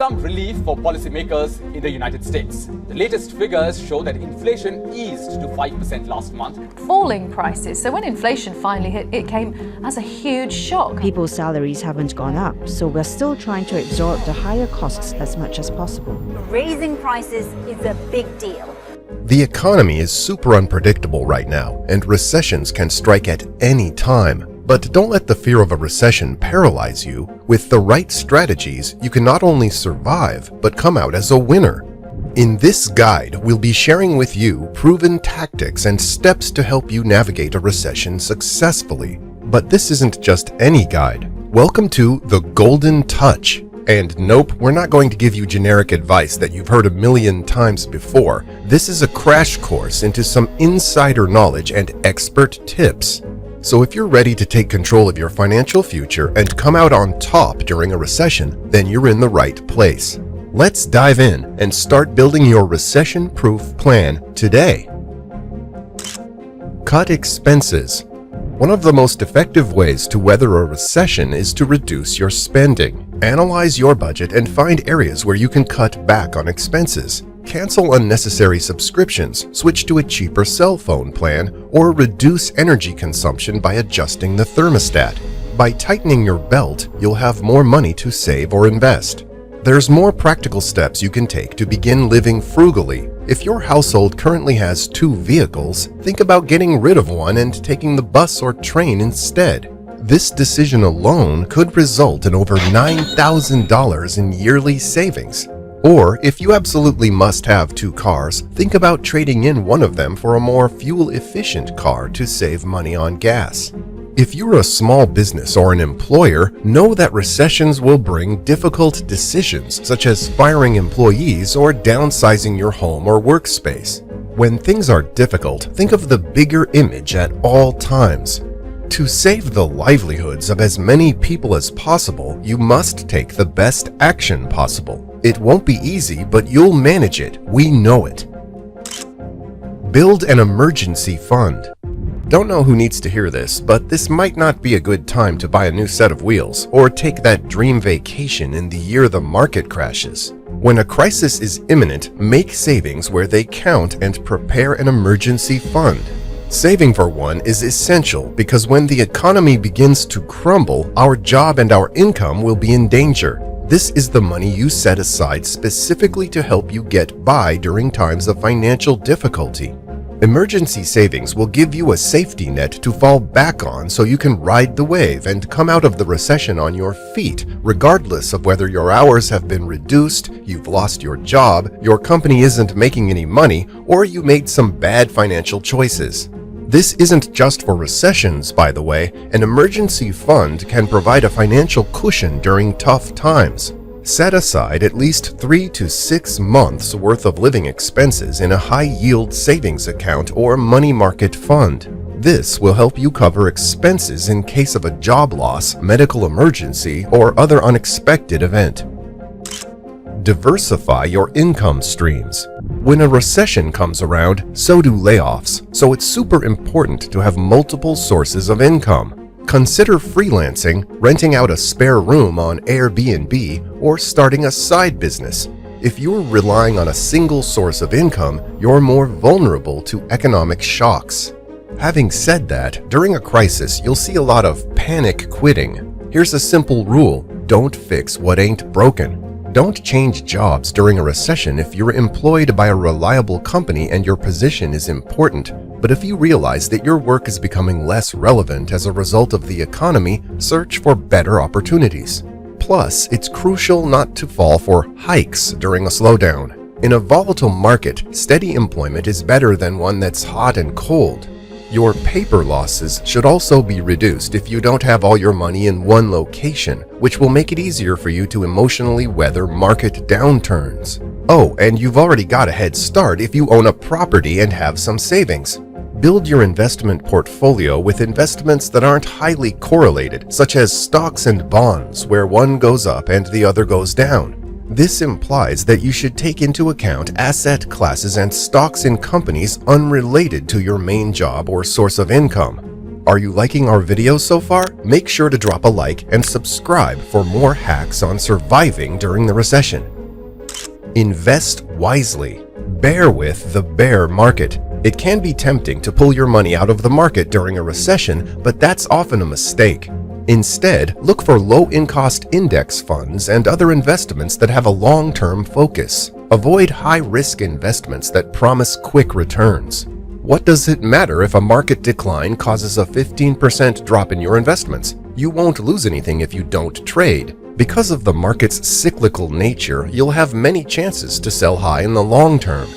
some relief for policymakers in the United States. The latest figures show that inflation eased to 5% last month. Falling prices. So when inflation finally hit, it came as a huge shock. People's salaries haven't gone up, so we're still trying to absorb the higher costs as much as possible. Raising prices is a big deal. The economy is super unpredictable right now, and recessions can strike at any time. But don't let the fear of a recession paralyze you. With the right strategies, you can not only survive, but come out as a winner. In this guide, we'll be sharing with you proven tactics and steps to help you navigate a recession successfully. But this isn't just any guide. Welcome to the Golden Touch. And nope, we're not going to give you generic advice that you've heard a million times before. This is a crash course into some insider knowledge and expert tips. So if you're ready to take control of your financial future and come out on top during a recession, then you're in the right place. Let's dive in and start building your recession-proof plan today. Cut expenses. One of the most effective ways to weather a recession is to reduce your spending. Analyze your budget and find areas where you can cut back on expenses. Cancel unnecessary subscriptions, switch to a cheaper cell phone plan, or reduce energy consumption by adjusting the thermostat. By tightening your belt, you'll have more money to save or invest. There's more practical steps you can take to begin living frugally. If your household currently has 2 vehicles, think about getting rid of one and taking the bus or train instead. This decision alone could result in over $9,000 in yearly savings. Or, if you absolutely must have 2 cars, think about trading in one of them for a more fuel-efficient car to save money on gas. If you're a small business or an employer, know that recessions will bring difficult decisions such as firing employees or downsizing your home or workspace. When things are difficult, think of the bigger image at all times. To save the livelihoods of as many people as possible, you must take the best action possible. It won't be easy, but you'll manage it. We know it. Build an emergency fund. Don't know who needs to hear this, but this might not be a good time to buy a new set of wheels or take that dream vacation in the year the market crashes. When a crisis is imminent, make savings where they count and prepare an emergency fund. Saving for one is essential because when the economy begins to crumble, our job and our income will be in danger. This is the money you set aside specifically to help you get by during times of financial difficulty. Emergency savings will give you a safety net to fall back on so you can ride the wave and come out of the recession on your feet, regardless of whether your hours have been reduced, you've lost your job, your company isn't making any money, or you made some bad financial choices. This isn't just for recessions, by the way. An emergency fund can provide a financial cushion during tough times. Set aside at least 3 to 6 months worth of living expenses in a high-yield savings account or money market fund. This will help you cover expenses in case of a job loss, medical emergency, or other unexpected event. Diversify your income streams. When a recession comes around, so do layoffs, so it's super important to have multiple sources of income. Consider freelancing, renting out a spare room on Airbnb, or starting a side business. If you're relying on a single source of income, you're more vulnerable to economic shocks. Having said that, during a crisis, you'll see a lot of panic quitting. Here's a simple rule: don't fix what ain't broken. Don't change jobs during a recession if you're employed by a reliable company and your position is important. But if you realize that your work is becoming less relevant as a result of the economy, search for better opportunities. Plus, it's crucial not to fall for hikes during a slowdown. In a volatile market, steady employment is better than one that's hot and cold. Your paper losses should also be reduced if you don't have all your money in one location, which will make it easier for you to emotionally weather market downturns. Oh, and you've already got a head start if you own a property and have some savings. Build your investment portfolio with investments that aren't highly correlated, such as stocks and bonds, where one goes up and the other goes down. This implies that you should take into account asset classes and stocks in companies unrelated to your main job or source of income. Are you liking our videos so far? Make sure to drop a like and subscribe for more hacks on surviving during the recession. Invest wisely. Bear with the bear market. It can be tempting to pull your money out of the market during a recession, but that's often a mistake. Instead, look for low-in-cost index funds and other investments that have a long-term focus. Avoid high-risk investments that promise quick returns. What does it matter if a market decline causes a 15% drop in your investments? You won't lose anything if you don't trade. Because of the market's cyclical nature, you'll have many chances to sell high in the long term.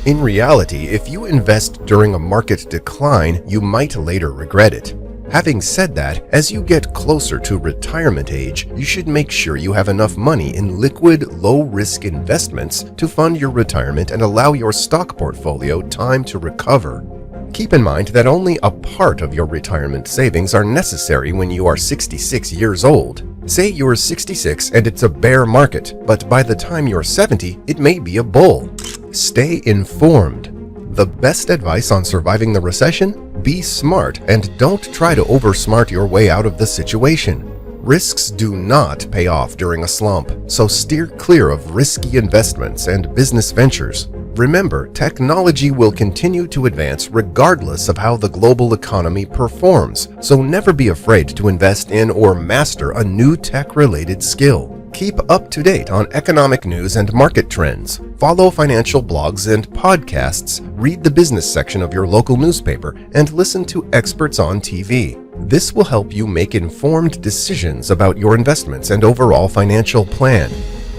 In reality, if you invest during a market decline, you might later regret it. Having said that, as you get closer to retirement age, you should make sure you have enough money in liquid, low-risk investments to fund your retirement and allow your stock portfolio time to recover. Keep in mind that only a part of your retirement savings are necessary when you are 66 years old. Say you're 66 and it's a bear market, but by the time you're 70, it may be a bull. Stay informed. The best advice on surviving the recession? Be smart and don't try to oversmart your way out of the situation. Risks do not pay off during a slump, so steer clear of risky investments and business ventures. Remember, technology will continue to advance regardless of how the global economy performs, so never be afraid to invest in or master a new tech-related skill. Keep up to date on economic news and market trends. Follow financial blogs and podcasts, read the business section of your local newspaper, and listen to experts on TV. This will help you make informed decisions about your investments and overall financial plan.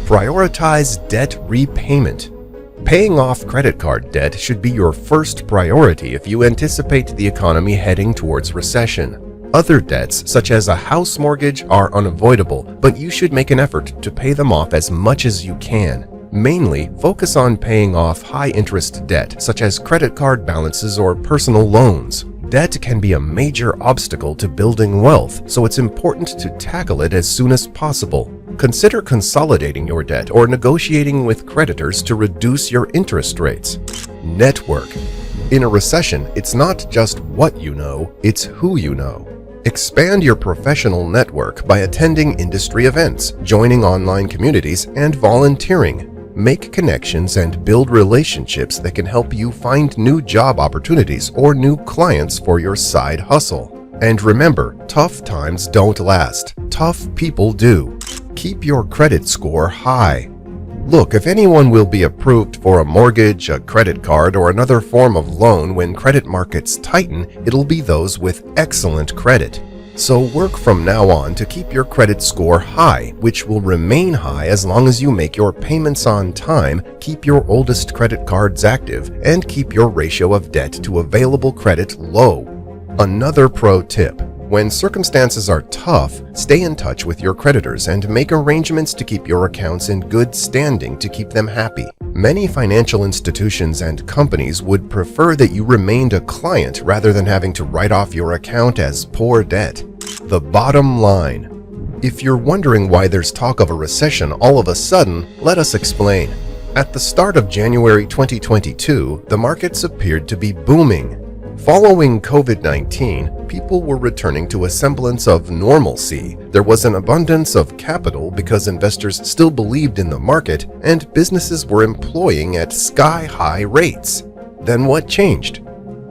Prioritize debt repayment. Paying off credit card debt should be your first priority if you anticipate the economy heading towards recession. Other debts, such as a house mortgage, are unavoidable, but you should make an effort to pay them off as much as you can. Mainly, focus on paying off high-interest debt, such as credit card balances or personal loans. Debt can be a major obstacle to building wealth, so it's important to tackle it as soon as possible. Consider consolidating your debt or negotiating with creditors to reduce your interest rates. Network. In a recession, it's not just what you know, it's who you know. Expand your professional network by attending industry events, joining online communities, and volunteering. Make connections and build relationships that can help you find new job opportunities or new clients for your side hustle. And remember, tough times don't last. Tough people do. Keep your credit score high. Look, if anyone will be approved for a mortgage, a credit card, or another form of loan when credit markets tighten, it'll be those with excellent credit. So work from now on to keep your credit score high, which will remain high as long as you make your payments on time, keep your oldest credit cards active, and keep your ratio of debt to available credit low. Another pro tip. When circumstances are tough, stay in touch with your creditors and make arrangements to keep your accounts in good standing to keep them happy. Many financial institutions and companies would prefer that you remained a client rather than having to write off your account as poor debt. The bottom line. If you're wondering why there's talk of a recession all of a sudden, let us explain. At the start of January 2022, the markets appeared to be booming. Following COVID-19, people were returning to a semblance of normalcy. There was an abundance of capital because investors still believed in the market and businesses were employing at sky-high rates. Then what changed?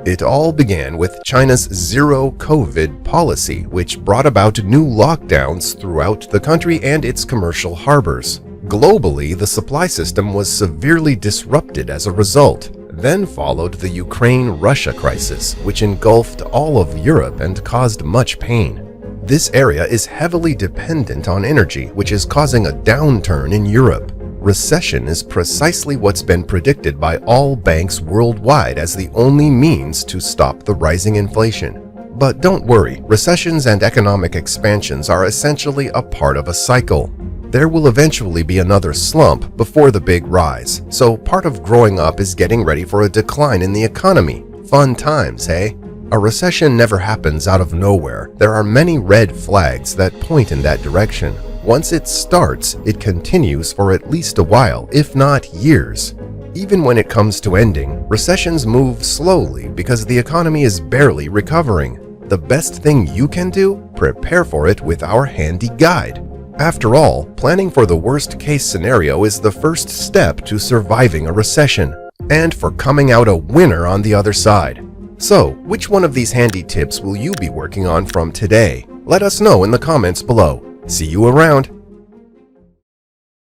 It all began with China's zero-COVID policy, which brought about new lockdowns throughout the country and its commercial harbors. Globally, the supply system was severely disrupted as a result. Then followed the Ukraine-Russia crisis, which engulfed all of Europe and caused much pain. This area is heavily dependent on energy, which is causing a downturn in Europe. Recession is precisely what's been predicted by all banks worldwide as the only means to stop the rising inflation. But don't worry, recessions and economic expansions are essentially a part of a cycle. There will eventually be another slump before the big rise, so part of growing up is getting ready for a decline in the economy. Fun times, hey? A recession never happens out of nowhere. There are many red flags that point in that direction. Once it starts, it continues for at least a while, if not years. Even when it comes to ending, recessions move slowly because the economy is barely recovering. The best thing you can do? Prepare for it with our handy guide. After all, planning for the worst-case scenario is the first step to surviving a recession and for coming out a winner on the other side. So, which one of these handy tips will you be working on from today? Let us know in the comments below. See you around!